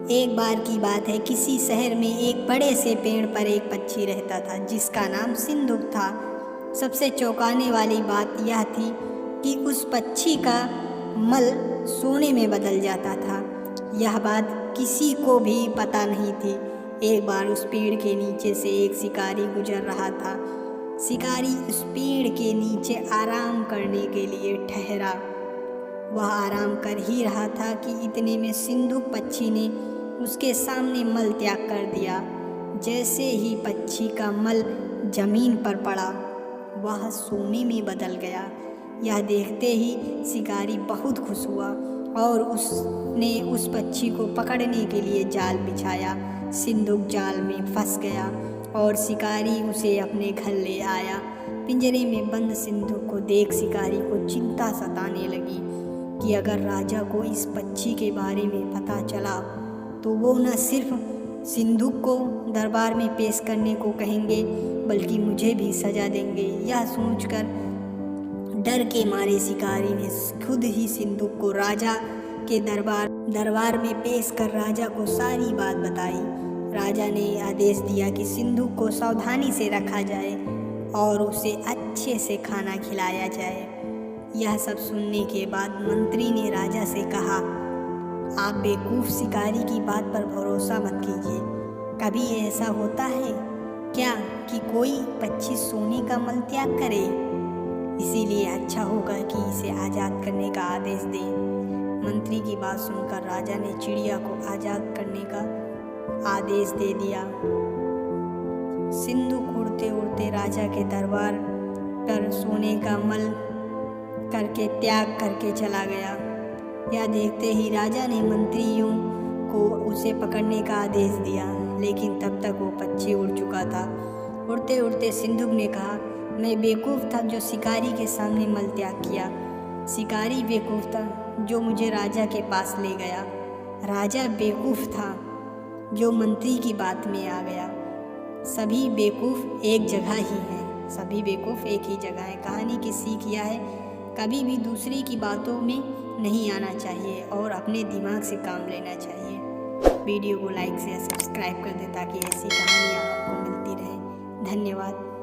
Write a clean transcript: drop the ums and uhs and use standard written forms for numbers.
एक बार की बात है, किसी शहर में एक बड़े से पेड़ पर एक पक्षी रहता था जिसका नाम सिंदूक था। सबसे चौंकाने वाली बात यह थी कि उस पक्षी का मल सोने में बदल जाता था। यह बात किसी को भी पता नहीं थी। एक बार उस पेड़ के नीचे से एक शिकारी गुजर रहा था। शिकारी उस पेड़ के नीचे आराम करने के लिए ठहरा। वह आराम कर ही रहा था कि इतने में सिंदूक पक्षी ने उसके सामने मल त्याग कर दिया। जैसे ही पक्षी का मल जमीन पर पड़ा, वह सोने में बदल गया। यह देखते ही शिकारी बहुत खुश हुआ और उसने उस पक्षी को पकड़ने के लिए जाल बिछाया। सिंदूक जाल में फंस गया और शिकारी उसे अपने घर ले आया। पिंजरे में बंद सिंदूक को देख शिकारी को चिंता सताने लगी कि अगर राजा को इस पक्षी के बारे में पता चला तो वो न सिर्फ सिंदूक को दरबार में पेश करने को कहेंगे बल्कि मुझे भी सजा देंगे। यह सोचकर डर के मारे शिकारी ने खुद ही सिंदूक को राजा के दरबार में पेश कर राजा को सारी बात बताई। राजा ने आदेश दिया कि सिंदूक को सावधानी से रखा जाए और उसे अच्छे से खाना खिलाया जाए। यह सब सुनने के बाद मंत्री ने राजा से कहा, आप बेवकूफ़ शिकारी की बात पर भरोसा मत कीजिए। कभी ऐसा होता है क्या कि कोई पक्षी सोने का मल त्याग करे? इसीलिए अच्छा होगा कि इसे आज़ाद करने का आदेश दें। मंत्री की बात सुनकर राजा ने चिड़िया को आज़ाद करने का आदेश दे दिया। सिंदूक उड़ते उड़ते राजा के दरबार पर सोने का मल करके त्याग करके चला गया। यह देखते ही राजा ने मंत्रियों को उसे पकड़ने का आदेश दिया, लेकिन तब तक वो पक्षी उड़ चुका था। उड़ते उड़ते सिंदूक ने कहा, मैं बेवकूफ़ था जो शिकारी के सामने मल त्याग किया। शिकारी बेवकूफ़ था जो मुझे राजा के पास ले गया। राजा बेवकूफ़ था जो मंत्री की बात में आ गया। सभी बेवकूफ़ एक जगह ही हैं, सभी बेवकूफ़ एक ही जगह है। कहानी की सीख यह है, कभी भी दूसरे की बातों में नहीं आना चाहिए और अपने दिमाग से काम लेना चाहिए। वीडियो को लाइक से सब्सक्राइब कर दें ताकि ऐसी कहानियाँ आपको मिलती रहें। धन्यवाद।